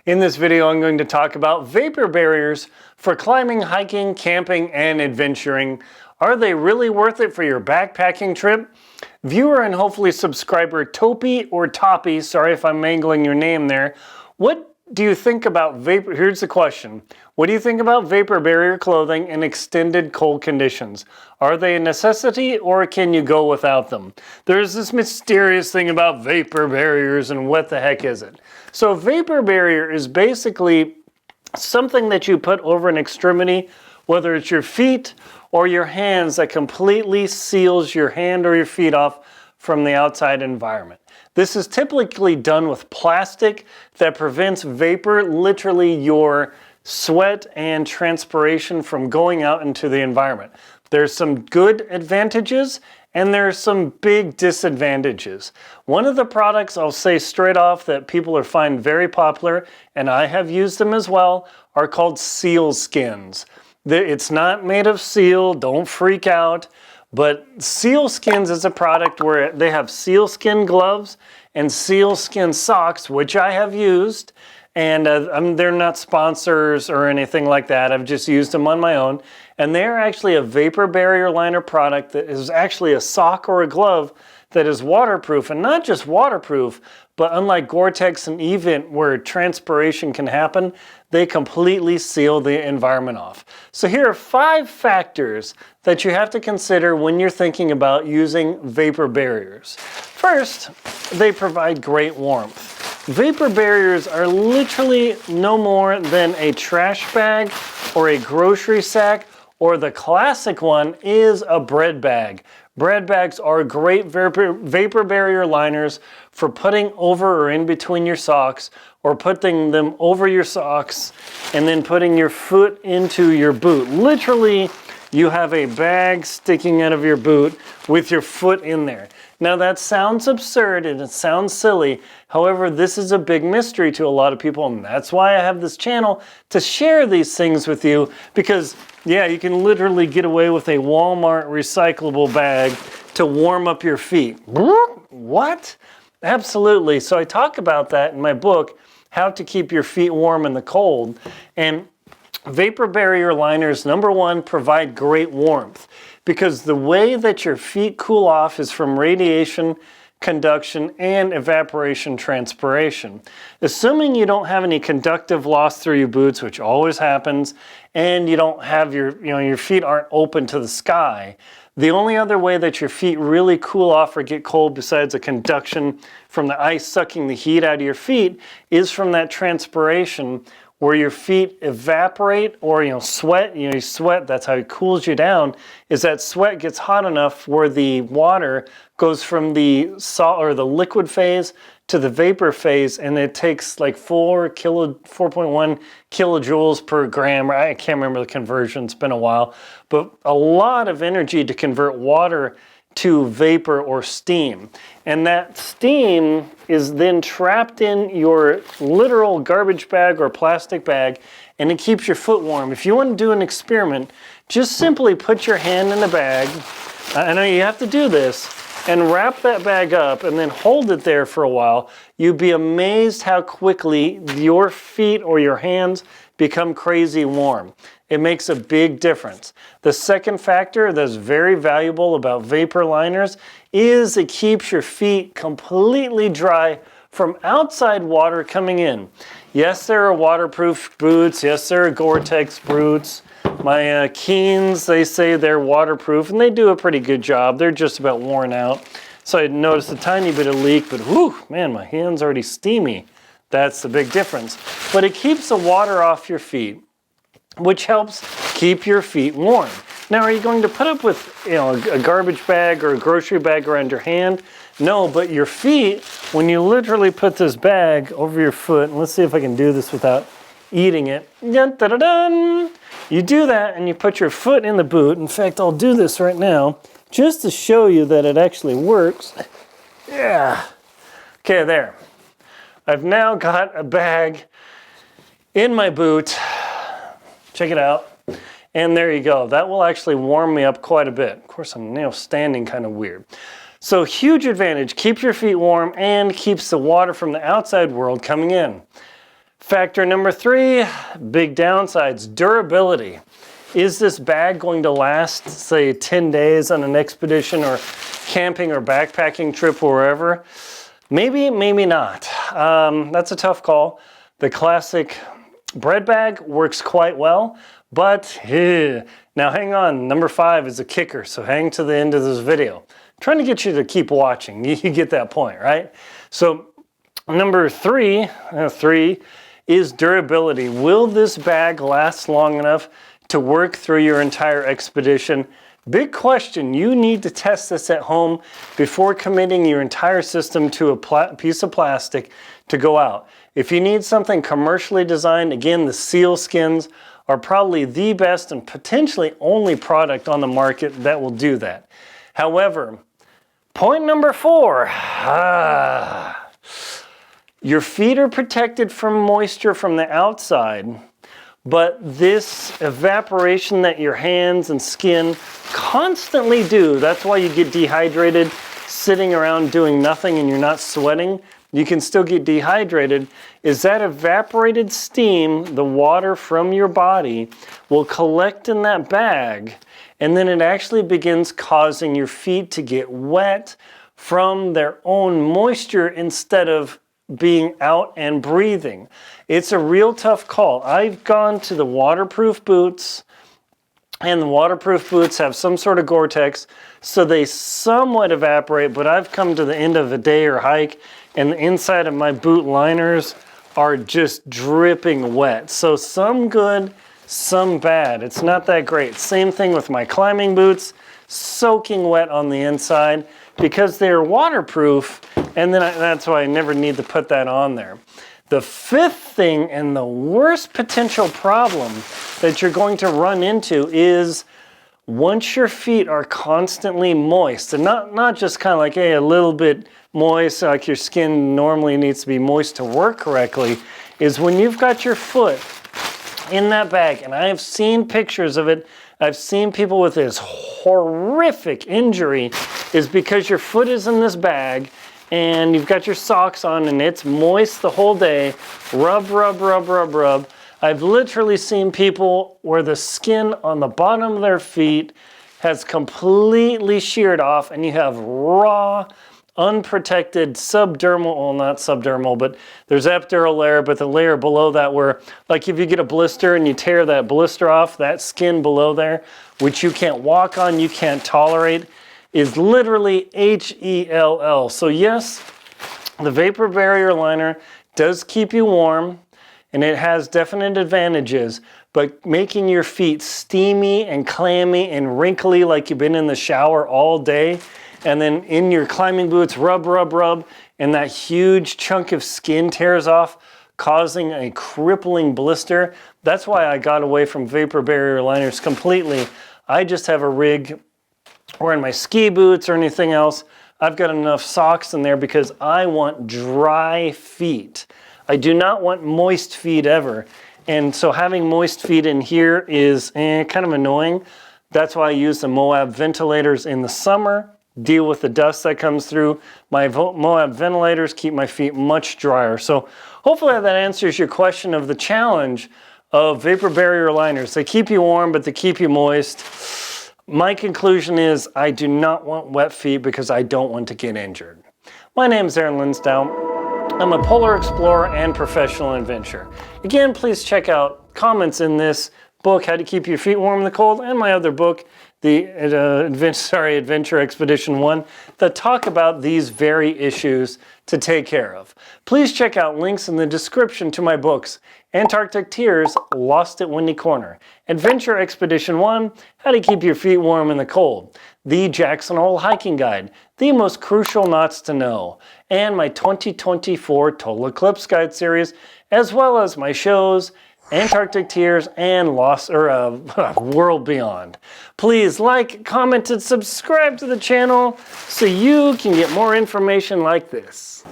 In this video, I'm going to talk about vapor barriers for climbing, hiking, camping, and adventuring. Are they really worth it for your backpacking trip? Viewer and hopefully subscriber Topi or Toppy, sorry if I'm mangling your name there, what do you think about vapor? Here's the question. What do you think about vapor barrier clothing in extended cold conditions? Are they a necessity or can you go without them? There's this mysterious thing about vapor barriers and what the heck is it? So a vapor barrier is basically something that you put over an extremity, whether it's your feet or your hands, that completely seals your hand or your feet off from the outside environment. This is typically done with plastic that prevents vapor, literally your sweat and transpiration, from going out into the environment. There's some good advantages and there's some big disadvantages. One of the products I'll say straight off that people are finding very popular, and I have used them as well, are called seal skins. It's not made of seal, don't freak out. But Seal Skins is a product where they have sealskin gloves and sealskin socks, which I have used. And they're not sponsors or anything like that. I've just used them on my own. And they're actually a vapor barrier liner product that is actually a sock or a glove that is waterproof. And not just waterproof, but unlike Gore-Tex and Event where transpiration can happen, they completely seal the environment off. So here are 5 factors that you have to consider when you're thinking about using vapor barriers. First, they provide great warmth. Vapor barriers are literally no more than a trash bag or a grocery sack, or the classic one is a bread bag. Bread bags are great vapor barrier liners for putting over or in between your socks, or putting them over your socks and then putting your foot into your boot. Literally, you have a bag sticking out of your boot with your foot in there. Now that sounds absurd and it sounds silly. However, this is a big mystery to a lot of people, and that's why I have this channel to share these things with you, because yeah, you can literally get away with a Walmart recyclable bag to warm up your feet. What? Absolutely. So I talk about that in my book, How to Keep Your Feet Warm in the Cold. And vapor barrier liners, number one, provide great warmth, because the way that your feet cool off is from radiation, conduction, and evaporation transpiration. Assuming you don't have any conductive loss through your boots, which always happens, and you don't have your feet aren't open to the sky, the only other way that your feet really cool off or get cold, besides a conduction from the ice sucking the heat out of your feet, is from that transpiration where your feet evaporate, or sweat. You sweat, that's how it cools you down, is that sweat gets hot enough where the water goes from the salt or the liquid phase to the vapor phase, and it takes like 4.1 kilojoules per gram. I can't remember the conversion, it's been a while, but a lot of energy to convert water to vapor or steam. And that steam is then trapped in your literal garbage bag or plastic bag, and it keeps your foot warm. If you want to do an experiment, just simply put your hand in the bag. I know you have to do this, and wrap that bag up and then hold it there for a while. You'd be amazed how quickly your feet or your hands become crazy warm. It makes a big difference. The second factor that's very valuable about vapor liners is it keeps your feet completely dry from outside water coming in. Yes, there are waterproof boots. Yes, there are Gore-Tex boots. My Keens, they say they're waterproof, and they do a pretty good job. They're just about worn out. So I noticed a tiny bit of leak, but whew, man, my hand's already steamy. That's the big difference. But it keeps the water off your feet, which helps keep your feet warm. Now, are you going to put up with a garbage bag or a grocery bag around your hand? No, but your feet, when you literally put this bag over your foot, and let's see if I can do this without eating it. Dun, dun, dun, dun. You do that and you put your foot in the boot. In fact, I'll do this right now just to show you that it actually works. Yeah. Okay, there. I've now got a bag in my boot. Check it out. And there you go. That will actually warm me up quite a bit. Of course, I'm now standing kind of weird. So huge advantage. Keeps your feet warm and keeps the water from the outside world coming in. Factor number 3, big downsides, durability. Is this bag going to last, say, 10 days on an expedition or camping or backpacking trip or wherever? Maybe, maybe not. That's a tough call. The classic bread bag works quite well, but now hang on, number 5 is a kicker, so hang to the end of this video. I'm trying to get you to keep watching. You get that point, right? So number 3 is durability. Will this bag last long enough to work through your entire expedition? Big question. You need to test this at home before committing your entire system to a piece of plastic to go out. If you need something commercially designed, again, the seal skins are probably the best and potentially only product on the market that will do that. However, point number 4, your feet are protected from moisture from the outside, but this evaporation that your hands and skin constantly do, that's why you get dehydrated sitting around doing nothing and you're not sweating. You can still get dehydrated, is that evaporated steam, the water from your body, will collect in that bag, and then it actually begins causing your feet to get wet from their own moisture instead of being out and breathing. It's a real tough call. I've gone to the waterproof boots, and the waterproof boots have some sort of Gore-Tex, so they somewhat evaporate, but I've come to the end of a day or hike, and the inside of my boot liners are just dripping wet. So some good, some bad. It's not that great. Same thing with my climbing boots, soaking wet on the inside because they're waterproof, and then that's why I never need to put that on there. The 5th thing and the worst potential problem that you're going to run into is once your feet are constantly moist, and not just kind of like, hey, a little bit moist, like your skin normally needs to be moist to work correctly, is when you've got your foot in that bag, and I have seen pictures of it, I've seen people with this horrific injury, is because your foot is in this bag and you've got your socks on and it's moist the whole day, rub, rub, rub, rub, rub. I've literally seen people where the skin on the bottom of their feet has completely sheared off and you have raw, unprotected subdermal, well, not subdermal, but there's epidural layer, but the layer below that where, like if you get a blister and you tear that blister off, that skin below there, which you can't walk on, you can't tolerate, is literally HELL. So yes, the vapor barrier liner does keep you warm and it has definite advantages, but making your feet steamy and clammy and wrinkly like you've been in the shower all day, and then in your climbing boots, rub, rub, rub, and that huge chunk of skin tears off, causing a crippling blister. That's why I got away from vapor barrier liners completely. I just have a rig or in my ski boots or anything else, I've got enough socks in there because I want dry feet. I do not want moist feet ever. And so having moist feet in here is kind of annoying. That's why I use the Moab ventilators in the summer, deal with the dust that comes through. My Moab ventilators keep my feet much drier. So hopefully that answers your question of the challenge of vapor barrier liners. They keep you warm, but they keep you moist. My conclusion is I do not want wet feet because I don't want to get injured. My name is Linsdau. I'm a polar explorer and professional adventurer. Again, please check out comments in this book, How to Keep Your Feet Warm in the Cold, and my other book, the Adventure Expedition 1, that talk about these very issues to take care of. Please check out links in the description to my books, Antarctic Tears, Lost at Windy Corner, Adventure Expedition 1, How to Keep Your Feet Warm in the Cold, the Jackson Hole Hiking Guide, the Most Crucial Knots to Know, and my 2024 Total Eclipse Guide series, as well as my shows, Antarctic Tears and World Beyond. Please like, comment, and subscribe to the channel so you can get more information like this.